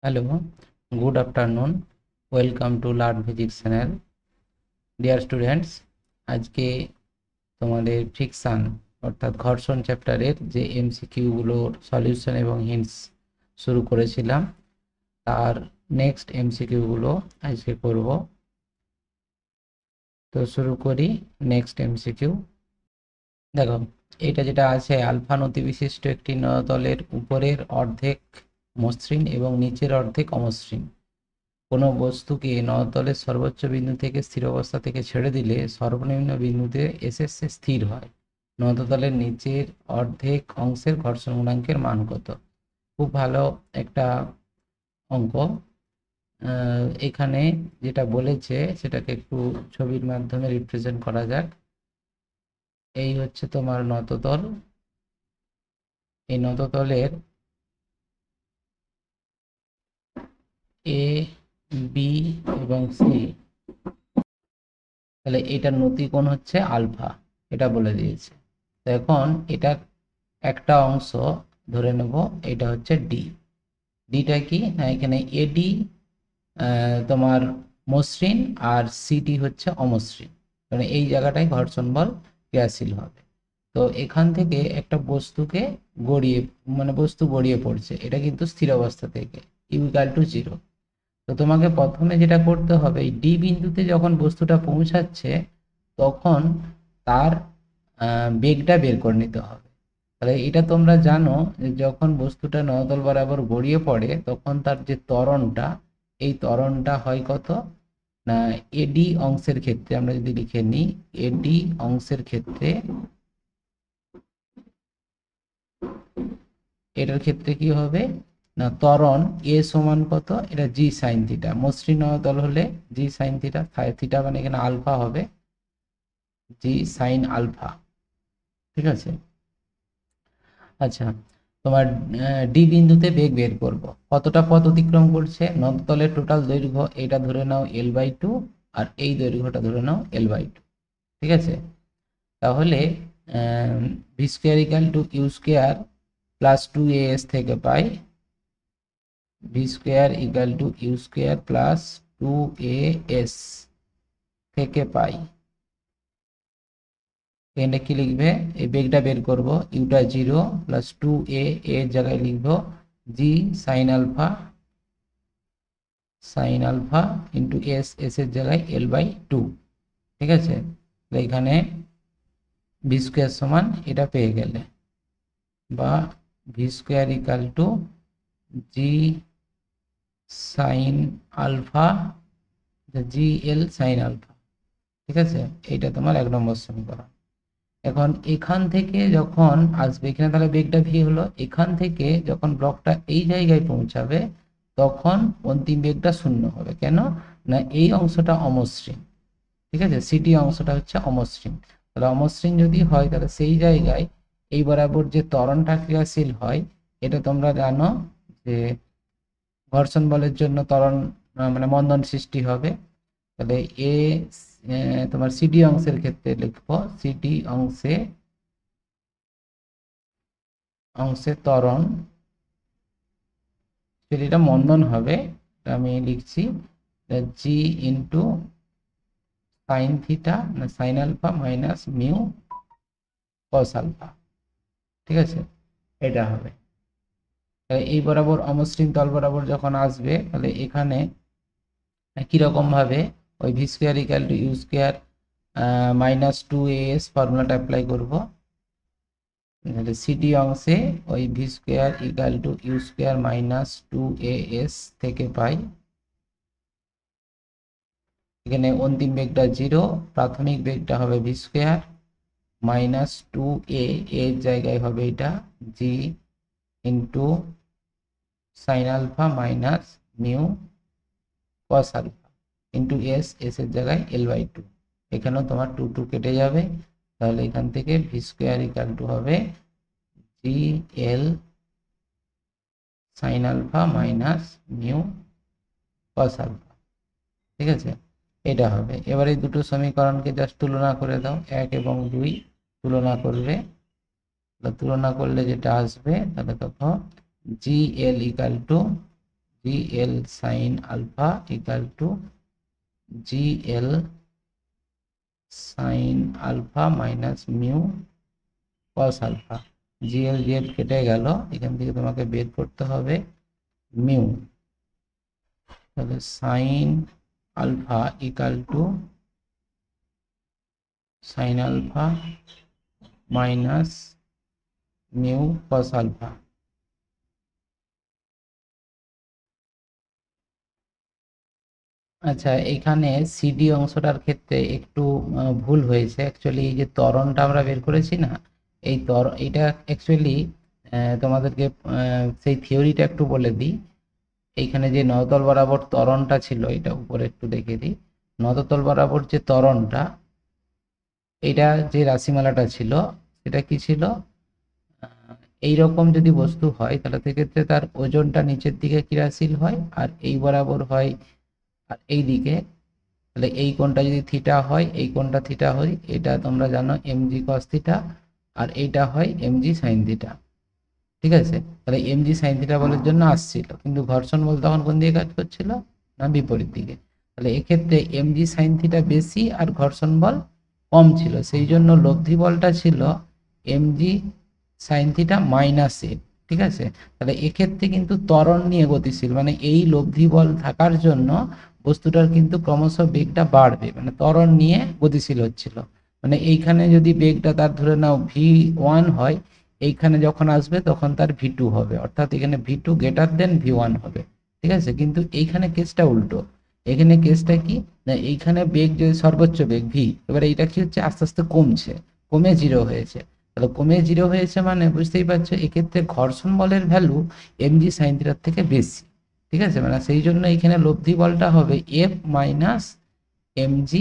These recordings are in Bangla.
Hello, good afternoon. Welcome to Learn Physics channel. Dear students, আজকে তোমাদের ফ্রিকশন অর্থাৎ ঘর্ষণ চ্যাপ্টারের যে এমসিকিউ গুলোর সলিউশন এবং হিন্টস শুরু করেছিলাম তার নেক্সট এমসিকিউ গুলো আজকে করব। তো শুরু করি নেক্সট এমসিকিউ। দেখো, এটা যেটা আছে আলফা নতি বিশিষ্ট একটি নলতলের উপরের অর্ধেক মসৃণ এবং নিচের অর্ধেক অমসৃণ কোনো বস্তুকে নলতলের সর্বোচ্চ বিন্দু থেকে স্থির অবস্থা থেকে ছেড়ে দিলে সর্বনিম্ন বিন্দুতে এসে সে স্থির হয়। নলতলের নিচের অর্ধেক অংশের ঘর্ষণ গুণাঙ্কের মান কত? খুব ভালো একটা অঙ্ক। এখানে যেটা বলেছে সেটাকে একটু ছবির মাধ্যমে রিপ্রেজেন্ট করা যাক। এই হচ্ছে তোমার নততল। এই নততলের এ বি এবং সি, তাহলে এটার নতি কোণ হচ্ছে আলফা, এটা বলে দিয়েছে। তো এখন এটার একটা অংশ ধরে নেব, এটা হচ্ছে ডি। ডিটা কি না, এখানে এডি তোমার মসৃণ আর সিডি হচ্ছে অমসৃণ, কারণ এই জায়গাটায় ঘর্ষণ বল ক্রিয়াশীল হবে। তো এখান থেকে একটা বস্তুকে গড়িয়ে বস্তু গড়িয়ে পড়ছে, এটা কিন্তু স্থির অবস্থা থেকে ইকুয়াল টু 0। তো তোমাকে প্রথমে যেটা করতে হবে, এই ডি বিন্দুতে যখন বস্তুটা পৌঁছাচ্ছে তখন তার বেগটা বের করে নিতে হবে। তাহলে এটা তোমরা জানো যে যখন বস্তুটা নলতল বরাবর গড়িয়ে পড়ে তখন তার যে ত্বরণটা, এই ত্বরণটা হয় কত না, এডি অংশের ক্ষেত্রে আমরা যদি লিখে নিই, এডি অংশের ক্ষেত্রে এটার ক্ষেত্রে কি হবে না, ত্বরণ এ সমান কত, এটা জি সাইন থিটা। মসৃণ নলতল হলে জি সাইন থিটা, থিটা মানে এখানে আলফা হবে, জি সাইন আলফা। ঠিক আছে। আচ্ছা, তোমার ডি বিন্দুতে বেগ বের করব, কতটা পথ অতিক্রম করছে, নদতলের টোটাল দৈর্ঘ্য এটা ধরে নাও L/2 আর এই দৈর্ঘ্যটা ধরে নাও L/2। ঠিক আছে। তাহলে V square equal to you square plus 2as থেকে পাই, V square equal to you square plus 2as থেকে পাই। এখানে কি লিখবে, এই বেগটা বের করব, ইউটা 0 প্লাস 2a এর জায়গায় লিখবো g sine alpha into S, S এর জায়গায় L/2। ঠিক আছে। এখানে ভি স্কোয়ার সমান এটা পেয়ে গেলে, বা v square equal to g sine alpha, g L sine alpha. ঠিক আছে, এইটা তোমার 1 নম্বর সমীকরণ। এখন এখান থেকে যখন আসবে, এখানে তাহলে বেগটা ভি হলো, এখান থেকে যখন ব্লকটা এই জায়গায় পৌঁছাবে তখন অন্তিম বেগটা 0 হবে। কেন না, এই অংশটা অমসৃণ। ঠিক আছে, সিটি অংশটা হচ্ছে অমসৃণ। তাহলে অমসৃণ যদি হয় তাহলে সেই জায়গায় এই বরাবর যে ত্বরণটা ক্রিয়াশীল হয়, এটা তোমরা জানো যে ঘর্ষণ বলের জন্য ত্বরণ মন্দন সৃষ্টি হবে। তাহলে এ তোমার সিডি অংশের ক্ষেত্রে লিখবো, সিডি অংশে ত্বরণ, এটা মন্দন হবে, আমি লিখছি জি ইন্টু সাইন থিটা না sine alpha minus mu cos alpha. ঠিক আছে, এটা হবে। এই বরাবর অমসৃণ তল বরাবর যখন আসবে তাহলে এখানে কিরকম ভাবে ওই v square equal to you square minus 2as ফর্মুলাটা অ্যাপ্লাই করবো। সিডি অংশে ওই v square equal to you square minus 2as থেকে পাই, এখানে অন্তিম বেগটা 0, প্রাথমিক বেগটা হবে ভি স্কোয়ার মাইনাস 2a এর জায়গায় হবে এটা G into sine alpha minus mu cos alpha into S, S এর জায়গায় L/2। এখানেও তোমার 2 2 কেটে যাবে, তাহলে এখান থেকে ভি স্কোয়ার ইকাল টু হবে জি এল sine alpha minus mu cos alpha. ঠিক আছে, এটা হবে। এবার এই দুটো সমীকরণকে জাস্ট তুলনা করে দাও, 1 এবং 2 তুলনা করবে, তুলনা করলে যেটা আসবে তাহলে তখন G L equal to GL sin alpha equal to GL sin alpha minus mu cos alpha। GL GL কেটে গেল, এখান থেকে তোমাকে বের করতে হবে মিউ। তাহলে sin alpha equal to sin alpha minus mu cos alpha। আচ্ছা, এখানে সিডি অংশটার ক্ষেত্রে একটু ভুল হয়েছে। অ্যাকচুয়ালি এই যে ত্বরণটা আমরা বের করেছি না, এইটা অ্যাকচুয়ালি তোমাদেরকে সেই থিওরিটা একটু বলে দিই। এইখানে যে নতল বরাবর ত্বরণটা ছিল, এটা উপরে একটু দেখে দিই। নতল বরাবর যে ত্বরণটা, এটা যে রাশিমালাটা ছিল সেটা কি ছিল, এই রকম যদি বস্তু হয় তাহলে সেক্ষেত্রে তার ওজনটা নিচের দিকে ক্রিয়াশীল হয়, আর এই বরাবর হয় আর এই দিকে। তাহলে এই কোণটা যদি থিটা হয়, এই কোণটা থিটা হয়, এটা তোমরা জানো mg cos থিটা, আর এইটা হয় mg sin থিটা। ঠিক আছে, তাহলে mg sin থিটা বলের জন্য আসছিল, কিন্তু ঘর্ষণ বল তখন কোন দিকে কাজ করছিল না, বিপরীত দিকে। তাহলে এক্ষেত্রে mg sin থিটা বেশি আর ঘর্ষণ বল কম ছিল, সেই জন্য লব্ধি বলটা ছিল mg sin থিটা মাইনাস এ। ঠিক আছে, তাহলে এক্ষেত্রে কিন্তু ত্বরণ নিয়ে গতিশীল, মানে এই লব্ধি বল থাকার জন্য বস্তুটার কিন্তু ক্রমশ বেগটা বাড়বে, মানে ত্বরণ নিয়ে গতিশীল হচ্ছিল। মানে এইখানে যদি বেগটা তার ধরে নাও v1 হয়, এইখানে যখন আসবে তখন তার v2 হবে, অর্থাৎ এখানে v2 গ্রেটার দেন v1 হবে। ঠিক আছে, কিন্তু এইখানে কেসটা উল্টো। এখানে কেসটা কি না, এইখানে বেগ যদি সর্বোচ্চ বেগ v, এবারে এইটা কি হচ্ছে আস্তে আস্তে কমছে, কমে 0 হয়েছে। তাহলে কমে 0 হয়েছে মানে বুঝতেই পারছো এক্ষেত্রে ঘর্ষণ বলের ভ্যালু mg sin থিটার থেকে বেশি। ঠিক আছে, মানে সেই জন্য এখানে লব্ধি বলটা হবে f minus mg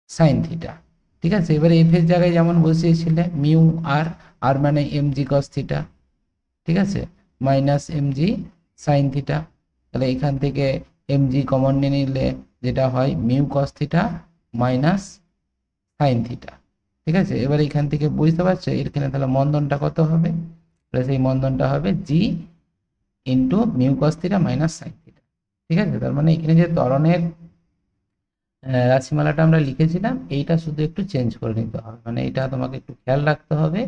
sin theta. ঠিক আছে, এবারে এফ এর জায়গায় যেমন বসিয়েছিলে মিউ আর, আর মানে mg cos থিটা। ঠিক আছে, মাইনাস mg sin থিটা। তাহলে এখান থেকে mg কমন নিয়ে নিলে যেটা হয় mu cos theta minus sin theta. ঠিক আছে, এবার এখান থেকে বুঝতে পারছো এখানে তাহলে মন্দনটা কত হবে, সেই মন্দনটা হবে g into mu cos theta minus sin theta. ঠিক আছে, তার মানে এখানে যে ত্বরণের রাশিমালাটা আমরা লিখেছিলাম, এইটা শুধু একটু চেঞ্জ করে নিতে হবে, মানে এটা তোমাকে একটু খেয়াল রাখতে হবে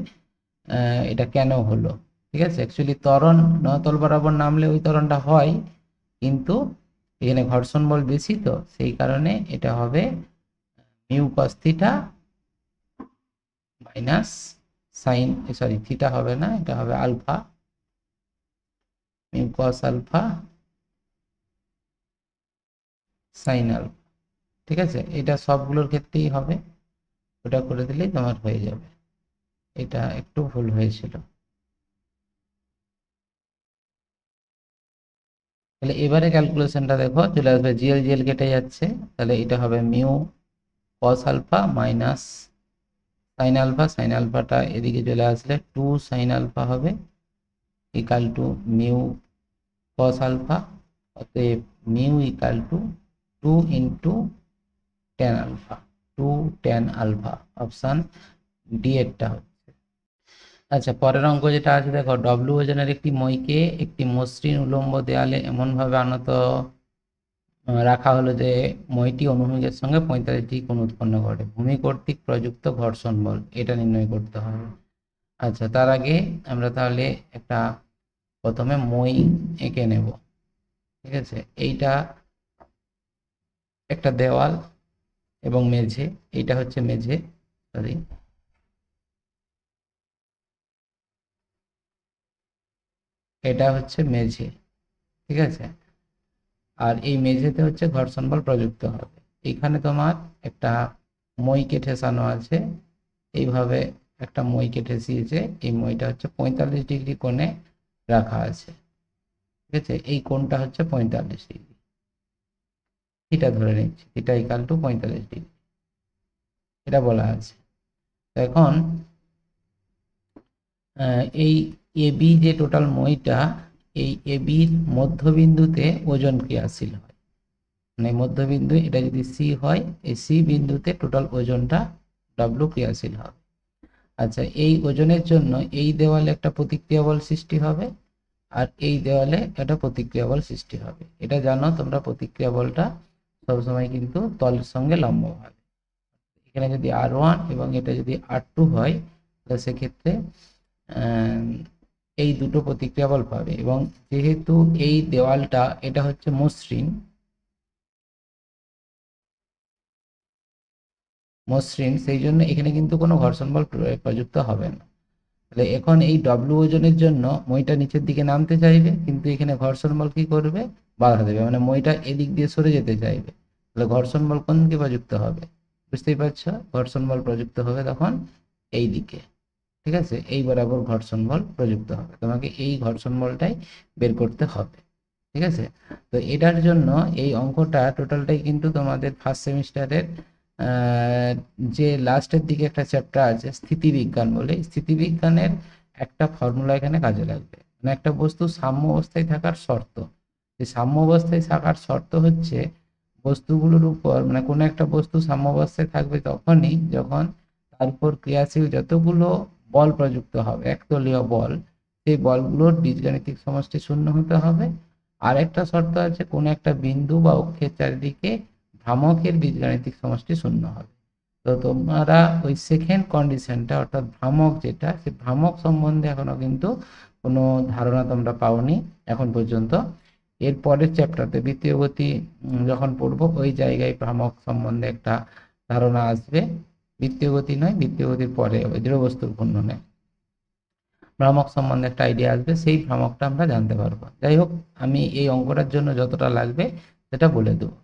এটা কেন হলো। ঠিক আছে, অ্যাকচুয়ালি ত্বরণ নতল বরাবর নামলে ওই ত্বরণটা হয়, কিন্তু এখানে ঘর্ষণ বল বেশি, তো সেই কারণে এটা হবে mu cos theta minus sine, sorry theta হবে না, এটা হবে alpha, mu cos alpha sine alpha. ঠিক আছে, এটা সবগুলোর ক্ষেত্রেই হবে, ওটা করে দিলেই তোমার হয়ে যাবে। এটা একটু ভুল হয়েছিল। তাহলে এবারে ক্যালকুলেশনটা দেখো চলে আসবে, জিএল জিএল কেটে যাচ্ছে, তাহলে এটা হবে mu cos alpha minus sine alpha, sine আলফাটা এদিকে চলে আসলে 2 সাইন আলফা হবে equal to mu cos alpha, অতএব mu equal to 2 into tan alpha, 2 tan alpha, option D এরটা হচ্ছে। আচ্ছা, পরের অঙ্ক যেটা আছে দেখো, ডব্লিউ ওজনের একটি মইকে একটি মসৃণ উলম্ব দেয়ালে এমনভাবে আনত রাখা হলো যে মইটি অনুভূমিকের সঙ্গে 45 ডিগ্রি কোণ উৎপন্ন করে, ভূমি কর্তৃক প্রযুক্ত ঘর্ষণ বল এটা নির্ণয় করতে হবে। আচ্ছা, তার আগে আমরা তাহলে একটা প্রথমে মই এঁকে নেব। ঠিক আছে, এইটা একটা দেওয়াল এবং মেঝে, এইটা হচ্ছে মেঝে, সরি এটা হচ্ছে মেঝে। ঠিক আছে, আর এই মেঝেতে হচ্ছে ঘর্ষণ বল প্রযুক্ত হবে। এইখানে তোমার একটা মইকে ঠেসানো আছে, এইভাবে একটা মইকে ঠেসিয়েছে, এই মইটা হচ্ছে 45 ডিগ্রি কোণে রাখা আছে। ঠিক আছে, এই কোণটা হচ্ছে 45 ডিগ্রি, থিটা ধরে নিচ্ছি, থিটা ইকাল টু 45 ডিগ্রি, এটা বলা আছে। এখন এই এবি যে টোটাল মইটা, এই এবির মধ্যবিন্দুতে ওজন ক্রিয়াশীল হয়, মানে মধ্যবিন্দু এটা যদি সি হয়, এই সি বিন্দুতে টোটাল ওজনটা ডব্লিউ ক্রিয়াশীল হবে। আচ্ছা, এই ওজনের জন্য এই দেওয়ালে একটা প্রতিক্রিয়া বল সৃষ্টি হবে, আর এই দেওয়ালে একটা প্রতিক্রিয়া বল সৃষ্টি হবে। এটা জানো তোমরা, প্রতিক্রিয়া বলটা সবসময় কিন্তু তলের সঙ্গে লম্ব হবে। এখানে যদি R1 এবং এটা যদি R2 হয়, তাহলে সেক্ষেত্রে এই দুটো প্রতিক্রিয়া বল পাবে। এবং যেহেতু এই দেওয়ালটা এটা হচ্ছে মসৃণ, সেই জন্য এখানে কিন্তু কোনো ঘর্ষণ বল প্রযুক্ত হবে না। তাহলে এখন এই ডব্লিউ ওজনের জন্য মইটা নিচের দিকে নামতে চাইবে, কিন্তু এখানে ঘর্ষণ বল কি করবে, বাধা দেবে, মানে মইটা এদিক দিয়ে সরে যেতে চাইবে। তাহলে ঘর্ষণ বল কোন দিকে প্রযুক্ত হবে, বুঝতেই পারছো? ঘর্ষণ বল প্রযুক্ত হবে তখন এই দিকে, ঠিক আছে? এই বরাবর ঘর্ষণ বল প্রযুক্ত হবে, তোমাকে এই ঘর্ষণ বলটাই বের করতে হবে, ঠিক আছে? তো এটার জন্য এই অঙ্কটা টোটালটাই কিন্তু তোমাদের ফার্স্ট সেমিস্টারের যে লাস্টের দিকে একটা চ্যাপ্টার আছে স্থিতিবিজ্ঞান বলে, স্থিতিবিজ্ঞানের একটা ফর্মুলা এখানে কাজে লাগবে। মানে একটা বস্তু সাম্য অবস্থায় থাকার শর্ত, এই সাম্য অবস্থায় থাকার শর্ত হচ্ছে বস্তুগুলোর উপর, মানে কোনো একটা বস্তু সাম্য অবস্থায় থাকবে তখনই যখন তার উপর ক্রিয়াশীল যতগুলো বল প্রযুক্ত হবে, একতলীয় বল, সেই বলগুলোর বীজগাণিতিক সমষ্টি শূন্য হতে হবে। আর একটা শর্ত আছে, কোনো একটা বিন্দু বা অক্ষের চারিদিকে ভ্রামকের বীজগাণিতিক সমষ্টি শূন্য হবে। তো তোমরা ওই সেকেন্ড কন্ডিশনটা, অর্থাৎ ভ্রামক যেটা, সেই ভ্রামক সম্বন্ধে এখনো কিন্তু কোনো ধারণা তোমরা পাওনি এখন পর্যন্ত। এর পরের চ্যাপ্টারতে বৃত্তীয় গতি যখন পড়বো, ওই জায়গায় ভ্রামক সম্বন্ধে একটা ধারণা আসবে। বৃত্তীয় গতি নয়, বৃত্তীয় গতির পরে দৃঢ় বস্তুর ঘূর্ণনে ভ্রামক সম্বন্ধে একটা আইডিয়া আসবে, সেই ভ্রামকটা আমরা জানতে পারবো। যাই হোক, আমি এই অঙ্কটার জন্য যতটা লাগবে সেটা বলে দেবো।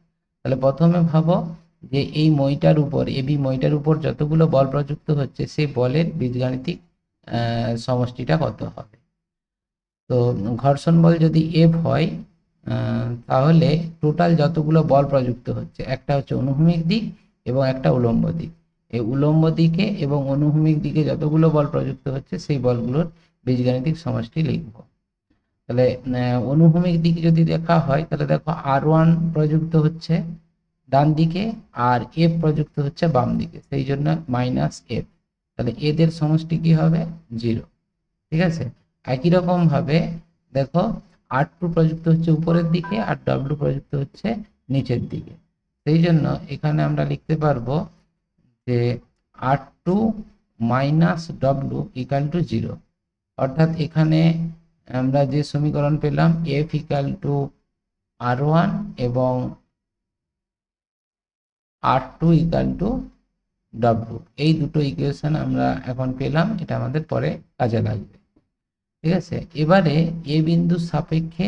তাহলে প্রথমে ভাবো যে এই মইটার উপর, এবি মইটার উপর যতগুলো বল প্রযুক্ত হচ্ছে, সেই বলের বীজগাণিতিক সমষ্টিটা কত হবে। তো ঘর্ষণ বল যদি এফ হয়, তাহলে টোটাল যতগুলো বল প্রযুক্ত হচ্ছে, একটা হচ্ছে অনুভূমিক দিক এবং একটা উলম্ব দিক, এই উলম্ব দিকে এবং অনুভূমিক দিকে যতগুলো বল প্রযুক্ত হচ্ছে সেই বলগুলোর বীজগাণিতিক সমষ্টি লিখব। তাহলে অনুভূমিক দিক যদি দেখা হয়, তাহলে দেখো R1 প্রযুক্ত হচ্ছে ডান দিকে আর এফ প্রযুক্ত হচ্ছে বাম দিকে, সেই জন্য -f। তাহলে এদের সমষ্টি কি হবে, 0, ঠিক আছে? একই রকম ভাবে দেখো R2 প্রযুক্ত হচ্ছে উপরের দিকে আর W প্রযুক্ত হচ্ছে নিচের দিকে, সেই জন্য এখানে আমরা লিখতে পারবো যে R2 - W = 0। অর্থাৎ এখানে আমরা যে সমীকরণ পেলাম F = R1 এবং R2 = W, এই দুটো ইকুয়েশন আমরা এখন পেলাম, এটা আমাদের পরে কাজে লাগবে, ঠিক আছে? এবারে এ বিন্দুর সাপেক্ষে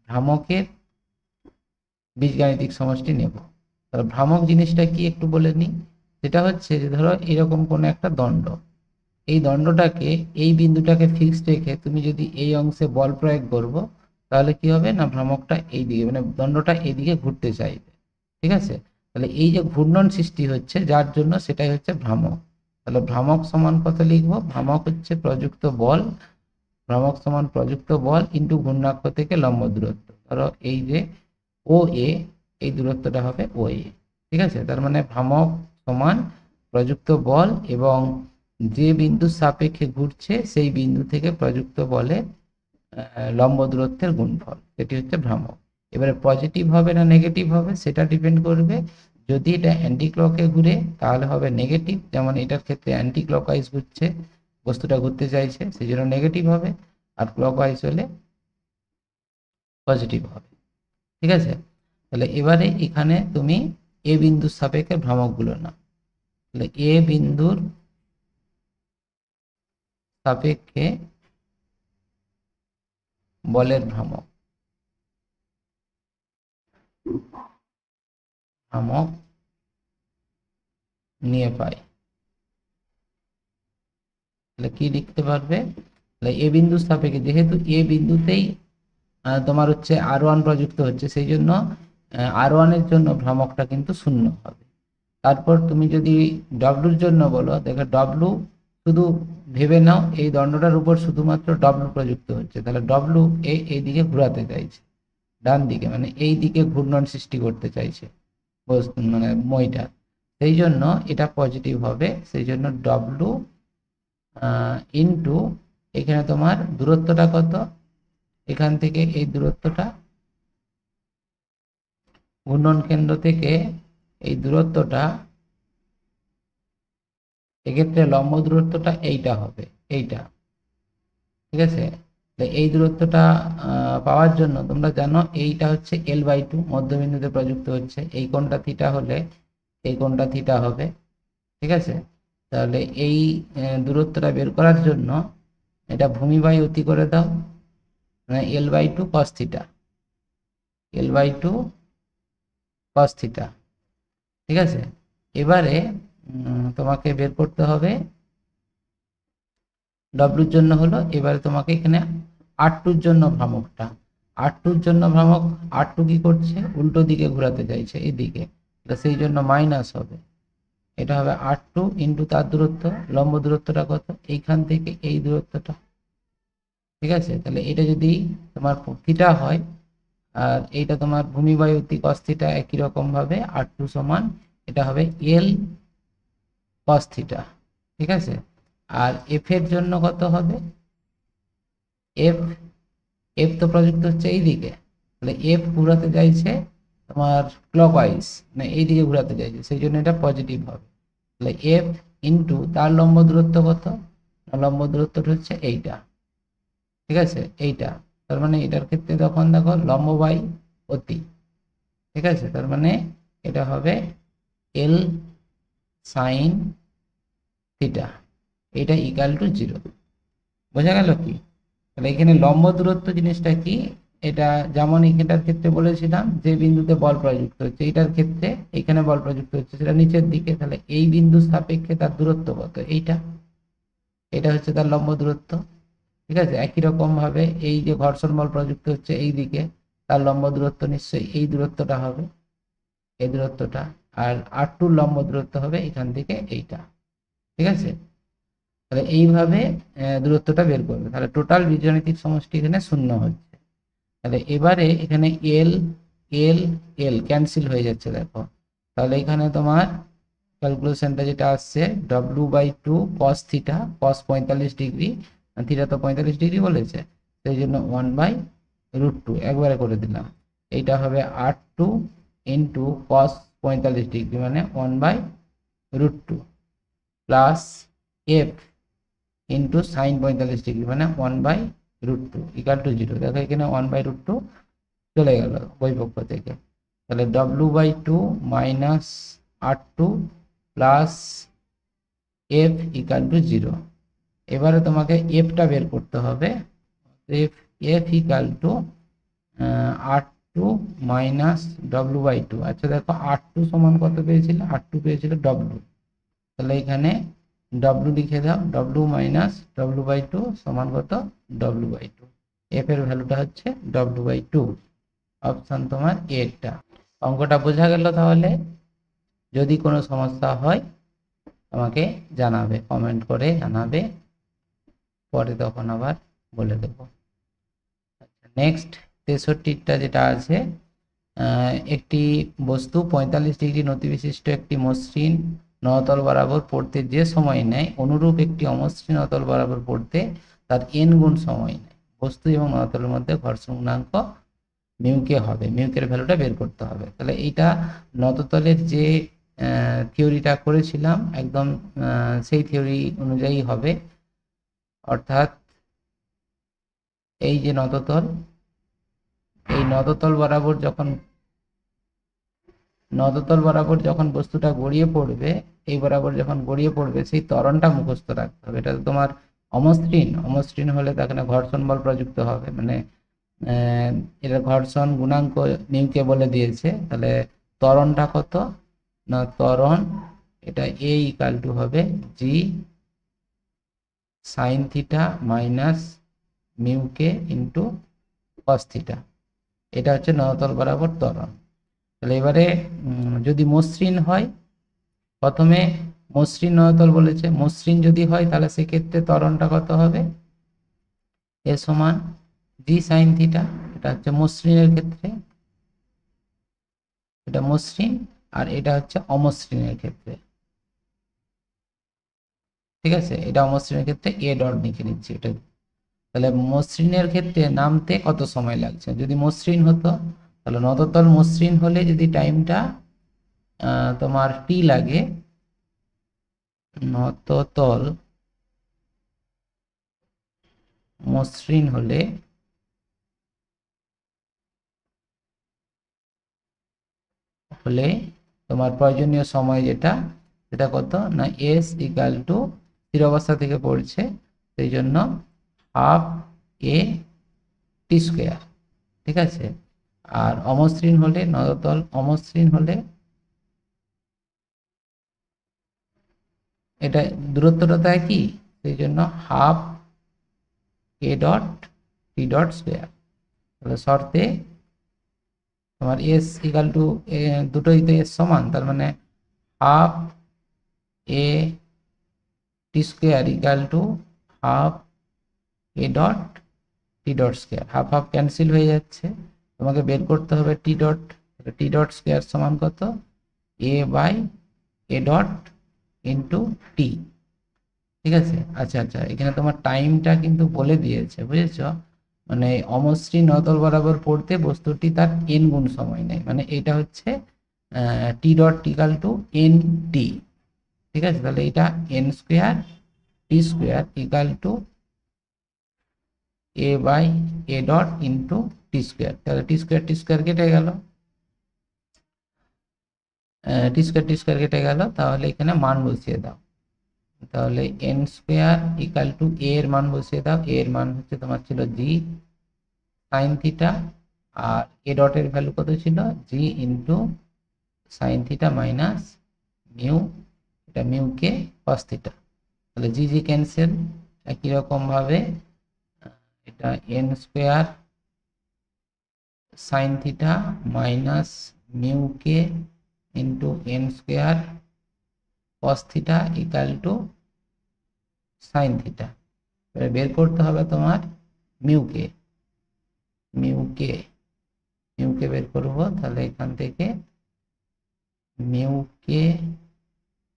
ভ্রামকের বীজগাণিতিক সমষ্টি নেব। তাহলে ভ্রামক জিনিসটা কি একটু বলে নিই। সেটা হচ্ছে যে ধরো এরকম কোনো একটা দণ্ড, এই দণ্ডটাকে, এই বিন্দুটাকে ফিক্সড রেখে তুমি যদি এই অংশে বল প্রয়োগ করবো, তাহলে কি হবে না, ভ্রামকটা এই দিকে, মানে দণ্ডটা এইদিকে ঘুরতে চাইবে, ঠিক আছে? তাহলে এই যে ঘূর্ণন সৃষ্টি হচ্ছে যার জন্য, সেটাই হচ্ছে ভ্রামক। তাহলে ভ্রামক সমান কত লিখবো, ভ্রামক হচ্ছে প্রযুক্ত বল, ভ্রামক সমান প্রযুক্ত বল ইন্টু ঘূর্ণাক্ষ থেকে লম্ব দূরত্ব। ধরো এই যে ও এ, এই দূরত্বটা হবে ও এ, ঠিক আছে? তার মানে ভ্রামক সমান প্রযুক্ত বল এবং যে বিন্দুর সাপেক্ষে ঘুরছে সেই বিন্দু থেকে প্রযুক্ত বলে লম্ব দূরত্বের গুণফল, এটি হচ্ছে ভ্রামক। এবারে পজিটিভ হবে না নেগেটিভ হবে সেটা ডিপেন্ড করবে। যদি এটা অ্যান্টি ক্লকে ঘুরে তাহলে হবে নেগেটিভ, যেমন এটার ক্ষেত্রে অ্যান্টি ক্লকওয়াইজ ঘুরছে, বস্তুটা ঘুরতে চাইছে, সেই জন্য নেগেটিভ হবে। আর ক্লকওয়াইজ হলে পজিটিভ হবে, ঠিক আছে? তাহলে এবারে এখানে তুমি এ বিন্দুর সাপেক্ষে ভ্রামকগুলো নাও। তাহলে এ বিন্দুর সাপেক্ষে বলের ভ্রামক নিয়ে পাই, তাহলে কি লিখতে পারবে, তাহলে এ বিন্দুর সাপেক্ষে, যেহেতু এ বিন্দুতেই তোমার হচ্ছে R1 প্রযুক্ত হচ্ছে, সেই জন্য R1 এর জন্য ভ্রামকটা কিন্তু 0 হবে। তারপর তুমি যদি W এর জন্য বলো, দেখো W শুধু ভেবে নাও এই দণ্ডটার উপর শুধুমাত্র W প্রযুক্ত হচ্ছে, তাহলে W এই দিকে ঘোরাতে চাইছে, ডান দিকে, মানে এই দিকে ঘূর্ণন সৃষ্টি করতে চাইছে মানে মইটা, সেই জন্য এটা পজিটিভ হবে। সেই জন্য W ইন্টু এখানে তোমার দূরত্বটা কত, এখান থেকে এই দূরত্বটা, ঘূর্ণন কেন্দ্র থেকে এই দূরত্বটা, এক্ষেত্রে লম্ব দূরত্বটা এইটা হবে, এইটা। ঠিক আছে, এই দূরত্বটা পাওয়ার জন্য তোমরা জানো এইটা হচ্ছে L/2, মধ্যবিন্দুতে প্রযুক্ত হচ্ছে। এই কোণটা থিটা হলে এই কোণটা থিটা হবে। ঠিক আছে, তাহলে এই দূরত্বটা বের করার জন্য এটা ভূমি বাই অতি করে দাও, মানে L/2 cos theta, L/2 cos theta. ঠিক আছে, এবারে তোমাকে বের করতে হবে ডব্লিউর জন্য হলো, এবারে তোমাকে এখানে R2-র জন্য ভ্রামকটা, R2-র জন্য ভ্রামক, R2 কি করছে, উল্টো দিকে ঘোরাতে চাইছে এদিকে, সেই জন্য মাইনাস হবে। এটা হবে R2 ইন্টু তার দূরত্ব, লম্ব দূরত্বটা কত, এইখান থেকে এই দূরত্বটা। ঠিক আছে, তাহলে এটা যদি তোমার থিটা হয় আর এইটা তোমার ভূমি বাই অতি cos থিটা, একই রকম ভাবে R2 সমান এটা হবে L cos থিটা। ঠিক আছে, আর এফ এর জন্য কত হবে, এফ, এফ তো প্রযুক্ত হচ্ছে এইদিকে, তাহলে এফ ঘুরাতে চাইছে তোমার ক্লকওয়াইজ, মানে এইদিকে ঘুরাতে চাইছে, সেই জন্য এটা পজিটিভ হবে। তাহলে এফ ইন্টু তার লম্ব দূরত্ব কত, লম্ব দূরত্বটা হচ্ছে এইটা। ঠিক আছে, এইটা, তার মানে এটার ক্ষেত্রে তখন দেখো লম্ব বাই অতি। ঠিক আছে, তার মানে এটা হবে এল সাইন থিটা, এটা ইকাল টু 0। বোঝা গেল কি? তাহলে এখানে লম্ব দূরত্ব জিনিসটা কি, এটা যেমন এখানটার ক্ষেত্রে বলেছিলাম যে বিন্দুতে বল প্রযুক্ত হচ্ছে, এটার ক্ষেত্রে এখানে বল প্রযুক্ত হচ্ছে সেটা নিচের দিকে, তাহলে এই বিন্দুর সাপেক্ষে তার দূরত্ব কত, এইটা, এটা হচ্ছে তার লম্ব দূরত্ব। ঠিক আছে, একই রকম ভাবে এই যে ঘর্ষণ বল প্রযুক্ত হচ্ছে এই দিকে, তার লম্ব দূরত্ব নিশ্চয়ই এই দূরত্বটা হবে, এই দূরত্বটা, আর R2-র লম্ব দূরত্ব হবে এখান থেকে এইটা। ঠিক আছে, তাহলে এইভাবে দূরত্বটা বের করবে, তাহলে টোটাল বীজগাণিতিক সমষ্টি এখানে 0 হচ্ছে। তাহলে এবারে এখানে এল এল এল ক্যান্সেল হয়ে যাচ্ছে দেখো, তাহলে এখানে তোমার ক্যালকুলেশনটা যেটা আসছে W/2 cos theta, cos 45 degree, theta তো 45 ডিগ্রি বলেছে, সেই জন্য 1/√2 একবারে করে দিলাম। এইটা হবে R2 ইন্টু cos 45 ডিগ্রি, মানে 1/√2 plus F into sign 45 degree, মানে 1/√2 ইকাল টু 0। দেখো এখানে 1/√2 চলে গেল বই পক্ষ থেকে, তাহলে W/2 minus R2 plus F equal to 0। এবারে তোমাকে এফটা বের করতে হবে, F equal to R2 minus W/2। আচ্ছা দেখো R2 সমান কত পেয়েছিল, R2 পেয়েছিল W, তাহলে এখানে W লিখে দাও, W মাইনাস W/2 সমান কত, W/2। এফ এর ভ্যালুটা হচ্ছে W/2, অপশন তোমার এটা। অঙ্কটা বোঝা গেল? তাহলে যদি কোনো সমস্যা হয় আমাকে জানাবে, কমেন্ট করে জানাবে, পরে তখন আবার বলে দেব। নেক্সট 63টা যেটা আছে, একটি বস্তু 45 ডিগ্রি নতিবিশিষ্ট একটি মসৃণ নতল বরাবর পড়তে যে সময় নেয়, অনুরূপ একটি অমসৃণ নতল বরাবর পড়তে তার n গুণ সময় নেয়। বস্তু এবং নতলের মধ্যে ঘর্ষণ গুণাঙ্ক মিউকে হবে, মিউকের ভ্যালুটা বের করতে হবে। তাহলে এইটা নততলের যে থিওরিটা করেছিলাম একদম সেই থিওরি অনুযায়ী হবে, অর্থাৎ এই যে নততল, এই নততল বরাবর যখন বস্তুটা গড়িয়ে পড়বে, এই বরাবর যখন গড়িয়ে পড়বে সেই ত্বরণটা মুখস্থ রাখতে হবে। এটা তোমার অমসৃণ হলে তাকে ঘর্ষণ বল প্রযুক্ত হবে, মানে এটা ঘর্ষণ গুণাঙ্ক নিউকে বলে দিয়েছে। তাহলে ত্বরণটা কত না, ত্বরণ এটা এ ইকাল টু হবে জি সাইন থিটা মাইনাস মিউকে ইন্টু কস থিটা, এটা হচ্ছে নতল বরাবর ত্বরণ। তাহলে এবারে যদি মসৃণ হয়, প্রথমে মসৃণ নতল বলেছে, মসৃণ যদি হয় তাহলে সেক্ষেত্রে ত্বরণটা কত হবে, এ সমান জি সাইন থিটা, এটা হচ্ছে মসৃণের ক্ষেত্রে, এটা মসৃণ, আর এটা হচ্ছে অমসৃণের ক্ষেত্রে। ঠিক আছে, এটা অমসৃণের ক্ষেত্রে এ ডট লিখে নিচ্ছি এটা। তাহলে মসৃণের ক্ষেত্রে নামতে কত সময় লাগছে, যদি মসৃণ হতো তাহলে নততল মসৃণ হলে যদি টাইমটা তোমার টি লাগে, নততল মসৃণ হলে তোমার প্রয়োজনীয় সময় যেটা সেটা কত না এস ইকাল টু স্থির অবস্থা থেকে পড়ছে, সেই জন্য হাফ এ টি স্কোয়ার। ঠিক আছে, আর অমসৃণ হলে নততল অমসৃণ হলে এটা দূরত্বটা তো একই, সেই জন্য half A dot T dot square. তাহলে শর্তে তোমার এস ইকাল টু দুটোই তো এস সমান, তার মানে half A T square equal to half A dot T dot square. Half half cancel হয়ে যাচ্ছে, তোমাকে বের করতে হবে টি ডট। টি ডট স্কোয়ার সমান কত এ বাই এ ডট ইন্টু টি। ঠিক আছে, আচ্ছা আচ্ছা, এখানে তোমার টাইমটা কিন্তু বলে দিয়েছে, বুঝেছ? মানে অমসৃণ নতল বরাবর পড়তে বস্তুটি তার এন গুণ সময় নেয়, মানে এটা হচ্ছে t dot equal to n t. ঠিক আছে, তাহলে এটা N square t square equal to a by a dot into t square. তাহলে টি স্কোয়ার কেটে গেল, টি স্কোয়ার কেটে গেল, তাহলে এখানে মান বসিয়ে দাও। তাহলে এন স্কোয়ার ইকাল টু এ এর মান বসিয়ে দাও, এ এর মান হচ্ছে তোমার ছিল জি সাইন থিটা, আর এ ডটের ভ্যালু কত ছিল G into sine theta minus mu, এটা মিউ কে কস থিটা। তাহলে জি জি ক্যান্সেল, একই রকম ভাবে এটা N square sine theta minus mu কে into N square cos theta equal to sine theta. এবার বের করতে হবে তোমার মিউকে, মিউকে বের করবো। তাহলে এখান থেকে মিউকে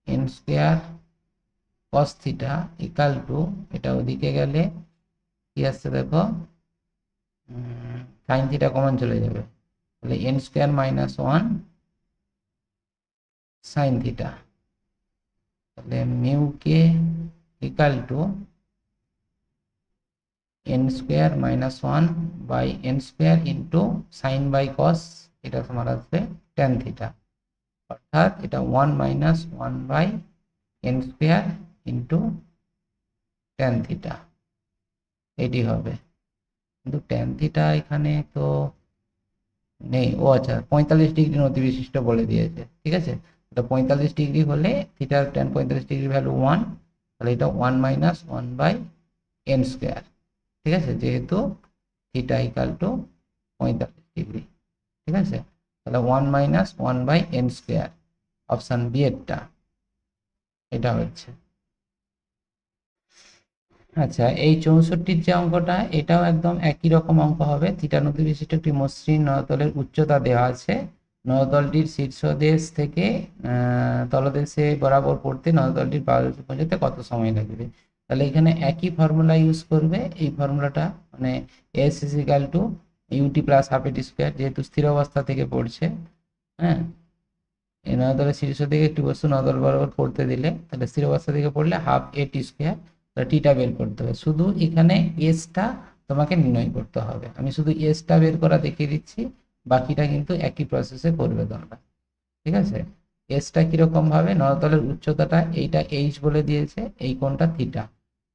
N square cos theta equal to, এটা ওদিকে গেলে কি আসছে দেখো সাইন থিটা কমন চলে যাবে, তাহলে N square minus one sine theta. তাহলে মিউকে equal to N square minus one by N square into sine by cos, এটা তোমার আসবে টেন থিটা, অর্থাৎ এটা one minus one by N square into tan theta, এটি হবে। কিন্তু টেন থিটা এখানে তো নেই, ও আচ্ছা 45 ডিগ্রি নতিবিশিষ্ট বলে দিয়েছে। ঠিক আছে, এটা 45 ডিগ্রি হলে থিটার টেন 45 ডিগ্রি ভ্যালু ওয়ান, তাহলে এটা one minus one by N square. ঠিক আছে, যেহেতু থিটা ইকাল টু 45 ডিগ্রি। ঠিক আছে, তাহলে one minus one by N square, option B এরটা এটা হচ্ছে। আচ্ছা, এই 64 যে অঙ্কটা, এটাও একদম একই রকম অঙ্ক হবে। থিটা নতি বিশিষ্ট একটি মসৃণ নলতলের উচ্চতা দেওয়া আছে, নলতলটির শীর্ষদেশ থেকে তলদেশে বরাবর পড়তে নলতলটির পাদদেশে পৌঁছাতে কত সময় লাগবে। তাহলে এখানে একই ফর্মুলা ইউজ করবে, এই ফর্মুলাটা মানে s is equal to ut plus half at square, যেহেতু স্থির অবস্থা থেকে পড়ছে। হ্যাঁ, এই নলতলের শীর্ষ থেকে একটি বস্তু নলতল বরাবর পড়তে দিলে, তাহলে স্থির অবস্থা থেকে পড়লে হাফ এটি স্কোয়ার, টিটা বের করতে হবে। শুধু এখানে এসটা তোমাকে নির্ণয় করতে হবে, আমি শুধু এসটা বের করা দেখিয়ে দিচ্ছি, বাকিটা কিন্তু একই প্রসেসে করবে তোমরা। ঠিক আছে, এসটা কিরকম ভাবে, নলতলের উচ্চতাটা এইটা এইচ বলে দিয়েছে, এই কোণটা থিটা।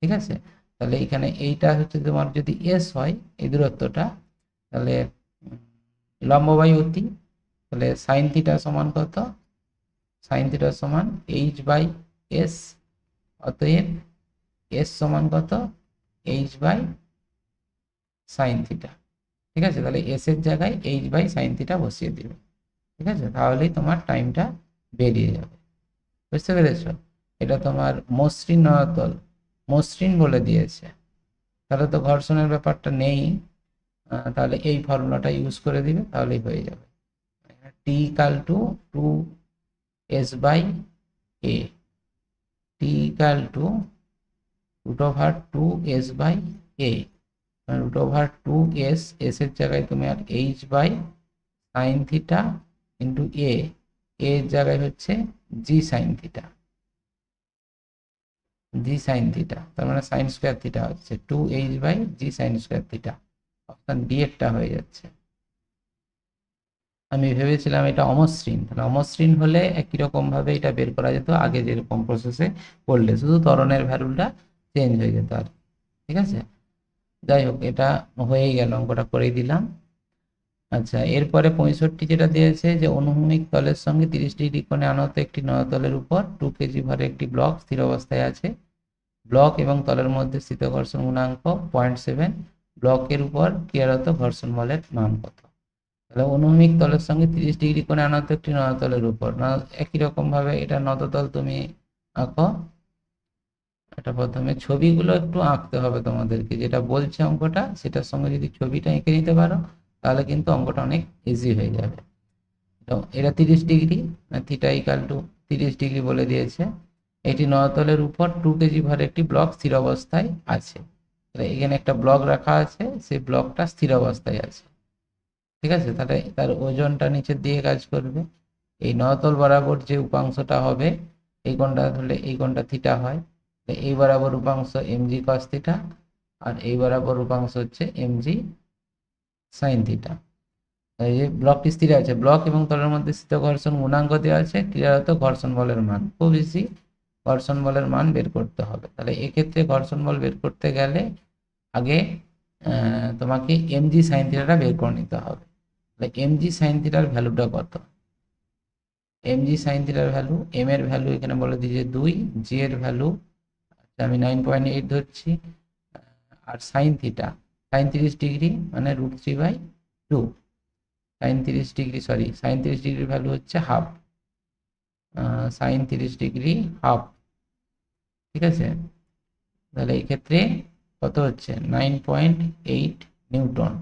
ঠিক আছে, তাহলে এখানে এইটা হচ্ছে তোমার যদি এস হয় এই দূরত্বটা, তাহলে লম্ব বাই অতি, তাহলে সাইন থিটা সমান কত, সাইন থিটা সমান এইচ বাই এস, অতএব এস সমান কত এইচ বাই সাইন থিটা। ঠিক আছে, তাহলে এস এর জায়গায় এইচ বাই সাইন থিটা বসিয়ে দিবে। ঠিক আছে, তাহলেই তোমার টাইমটা বেরিয়ে যাবে। বুঝতে পেরেছ? এটা তোমার মসৃণ নলতল, মসৃণ বলে দিয়েছে, তাহলে তো ঘর্ষণের ব্যাপারটা নেই, তাহলে এই ফর্মুলাটা ইউজ করে দিবে, তাহলেই হয়ে যাবে। T equal to two S by a, T equal to √2s/a, √2s, S এর জায়গায় তুমি আর h by sine theta into a এর জায়গায় হচ্ছে g sine theta, g sine theta, তার মানে সাইন স্কোয়ার থিটা হচ্ছে 2h by g sine square theta. Option D এরটা হয়ে যাচ্ছে। আমি ভেবেছিলাম এটা অমসৃণ, তাহলে অমসৃণ হলে একই রকম ভাবে এটা বের করা যেত আগে যেরকম প্রসেসে করলে, শুধু ত্বরণের ভ্যালুটা চেঞ্জ হয়ে যেত আর, ঠিক আছে। যাই হোক, এটা হয়েই গেল, অঙ্কটা করেই দিলাম। আচ্ছা, এরপরে 65 যেটা দিয়েছে যে অনুভূমিক তলের সঙ্গে 30 ডিগ্রি কোণে আনত একটি নয়তলের উপর 2 কেজি ভরে একটি ব্লক স্থির অবস্থায় আছে। ব্লক এবং তলের মধ্যে স্থিত ঘর্ষণ গুণাঙ্ক 0.7, ব্লকের উপর ক্রিয়ারত ঘর্ষণ বলের মান কত? তাহলে অনুভূমিক তলের সঙ্গে 30 ডিগ্রি কোণে আনত একটি নয়তলের উপর, একই রকম ভাবে এটা নততল তুমি আঁকো। এটা প্রথমে ছবিগুলো একটু আঁকতে হবে তোমাদেরকে, যেটা বলছে অঙ্কটা সেটার সঙ্গে যদি ছবিটা এঁকে নিতে পারো তাহলে কিন্তু অঙ্কটা অনেক ইজি হয়ে যাবে। তো এটা 30 degree, theta equal two 30 degree বলে দিয়েছে। এটি নয়তলের উপর 2 কেজি ভরে একটি ব্লক স্থির অবস্থায় আছে। এখানে একটা ব্লক রাখা আছে, সেই ব্লকটা স্থির অবস্থায় আছে, ঠিক আছে। তাহলে তার ওজনটা নিচের দিকে কাজ করবে। এই নয়তল বরাবর যে উপাংশটা হবে, এই কোণটা ধরলে এই কোণটা থিটা হয়, এই বরাবর উপাংশ এমজি কস থিটা, আর এই বরাবর উপাংশ হচ্ছে এমজি সাইন থিটা। এই যে ব্লকটি স্থির আছে, ব্লক এবং তলের মধ্যে স্থিত ঘর্ষণ গুণাঙ্ক দেওয়া আছে, ক্রিয়ারত ঘর্ষণ বলের মান, খুব বেশি ঘর্ষণ বলের মান বের করতে হবে। তাহলে এক্ষেত্রে ঘর্ষণ বল বের করতে গেলে আগে তোমাকে এমজি সাইন থিটাটা বের করে নিতে হবে। তাহলে এমজি সাইন থিটার ভ্যালুটা কত? এমজি সাইন থিটার ভ্যালু, এম এর ভ্যালু এখানে বলে দিয়েছে 2, জি এর ভ্যালু আমি 9.8 ধরছি, আর সাইন থিটা, সাইন 30 ডিগ্রি মানে √3/2, সাইন 30 ডিগ্রি সাইন 30 ডিগ্রির ভ্যালু হচ্ছে হাফ, সাইন 30 ডিগ্রি হাফ, ঠিক আছে। তাহলে এই ক্ষেত্রে কত হচ্ছে 9.8 নিউটন,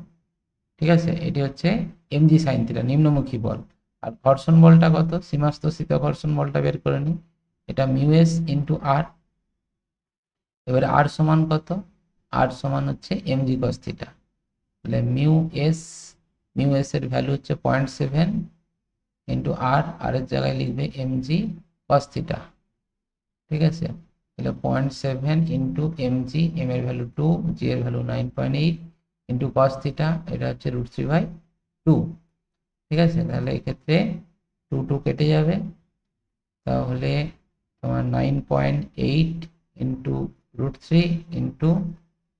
ঠিক আছে। এটি হচ্ছে এমজি সাইন থিটা নিম্নমুখী বল। আর ঘর্ষণ বলটা কত? সীমাস্থিত ঘর্ষণ বলটা বের করে নিই, এটা মিউ এস ইন্টু আর। এবারে আর সমান কত? আর সমান হচ্ছে এমজি কস থিটা, তাহলে মিউ এস এর ভ্যালু হচ্ছে 0.7 ইন্টু আর, আর এর জায়গায় লিখবে এমজি কস থিটা, ঠিক আছে। তাহলে 0.7 ইন্টু এমজি, এম এর ভ্যালু 2, জি এর ভ্যালু 9.8 ইন্টু কস থিটা, এটা হচ্ছে √3/2, ঠিক আছে। তাহলে এক্ষেত্রে 2 কেটে যাবে, তাহলে তোমার 9.8 ইন্টু √3 ইন্টু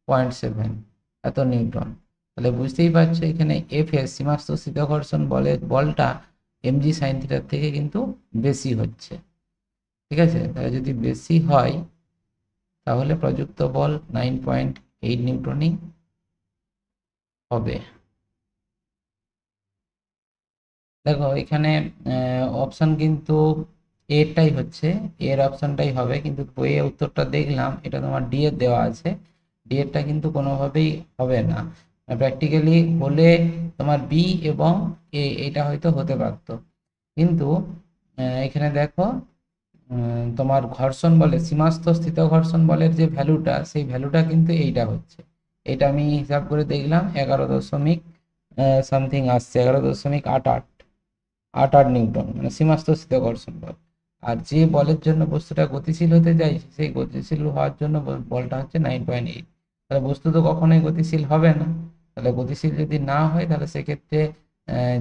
0.7 এত নিউটন। তাহলে বুঝতেই পারছো এখানে এফ এর সীমাস্থিত ঘর্ষণ বলের বলটা এমজি সাইন থিটার থেকে কিন্তু বেশি হচ্ছে, ঠিক আছে। তাহলে যদি বেশি হয় তাহলে প্রযুক্ত বল 9.8 নিউটনই হবে। দেখো এখানে অপশন কিন্তু এটাই হচ্ছে, এর অপশনটাই হবে, কিন্তু বইয়ে উত্তরটা দেখলাম এটা তোমার ডি এর দেওয়া আছে, ডি এরটা কিন্তু কোনোভাবেই হবে না। প্র্যাকটিক্যালি হলে তোমার বি এবং এ এটা হয়তো হতে পারতো, কিন্তু এখানে দেখো তোমার ঘর্ষণ বলে সীমাস্থিত ঘর্ষণ বলের যে ভ্যালুটা, সেই ভ্যালুটা কিন্তু এইটা হচ্ছে, এটা আমি হিসাব করে দেখলাম 11 দশমিক সামথিং আসছে, 11.88 নিউটন, মানে সীমাস্থিত ঘর্ষণ বল। আর যে বলের জন্য বস্তুটা গতিশীল হতে চাইছে, সেই গতিশীল হওয়ার জন্য বলটা হচ্ছে 9.8। তাহলে বস্তু তো কখনোই গতিশীল হবে না, তাহলে গতিশীল যদি না হয় তাহলে সেক্ষেত্রে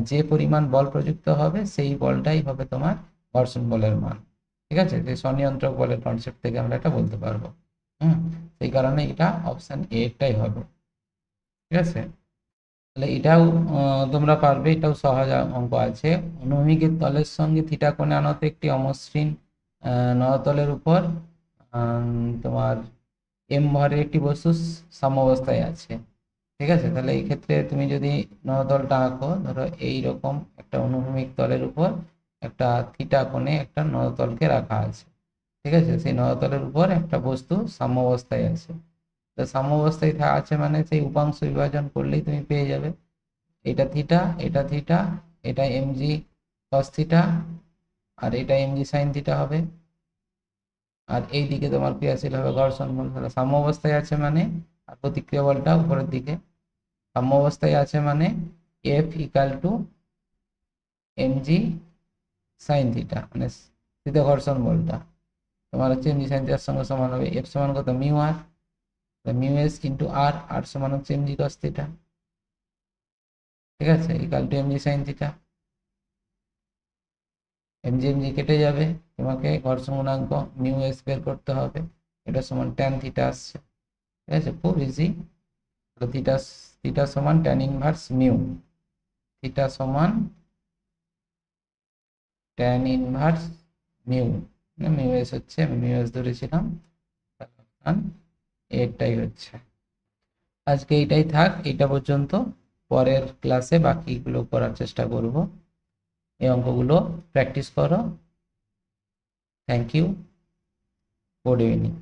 যে পরিমাণ বল প্রযুক্ত হবে সেই বলটাই হবে তোমার ঘর্ষণ বলের মান, ঠিক আছে। যে স্বনিয়ন্ত্রক বলের কনসেপ্ট থেকে আমরা এটা বলতে পারবো। সেই কারণে এটা অপশন এটাই হবে, ঠিক আছে। তাহলে এটাও তোমরা পারবে, এটাও সহজ অঙ্ক আছে। অনুভূমিকের তলের সঙ্গে থিটা কোণে আনত একটি অমসৃণ নয়তলের উপর তোমার এম ভরের একটি বস্তু সাম্যাবস্থায় আছে, ঠিক আছে। তাহলে এই ক্ষেত্রে তুমি যদি নয়তলটা আঁকো, ধরো এইরকম একটা অনুভূমিক তলের উপর একটা থিটা কোণে একটা নয়তলকে রাখা আছে, ঠিক আছে। সেই নয়তলের উপর একটা বস্তু সাম্যাবস্থায় আছে, তো সাম্যাবস্থায় আছে মানে সেই উপাংশ বিভাজন করলেই তুমি পেয়ে যাবে, এটা থিটা, এটা থিটা, এটা এমজি কস থিটা, আর এটা এমজি সাইন থিটা হবে, আর এই দিকে তোমার ক্রিয়াশীল হবে ঘর্ষণ বল। তাহলে সাম্যাবস্থায় আছে মানে আর প্রতিক্রিয়া বলটা উপরের দিকে। সাম্য অবস্থায় আছে মানে F equal to MG sine theta, মানে স্থিত ঘর্ষণ বলটা তোমার হচ্ছে এমজি সাইন থিটার সঙ্গে সমান হবে। এফ সমান কত, মিউ আর, মিউ এস ইন্টু আর, আর সমান হচ্ছে এমজি কস থিটা, ঠিক আছে, equal to MG sine theta. MG MG কেটে যাবে, তোমাকে ঘর্ষণ গুণাঙ্ক মিউ এস বের করতে হবে, এটা সমান ট্যান থিটা আসছে, ঠিক আছে, খুব ইজি। থিটা থিটা সমান ট্যান ইনভার্স মিউ, থিটা সমান tan inverse mu, mu S হচ্ছে, আমি মিউ এস ধরেছিলাম, এটাই হচ্ছে। আজকে এইটাই থাক, এটা পর্যন্ত। পরের ক্লাসে বাকিগুলো করার চেষ্টা করব। এই অঙ্কগুলো প্র্যাকটিস করো। Thank you, good evening.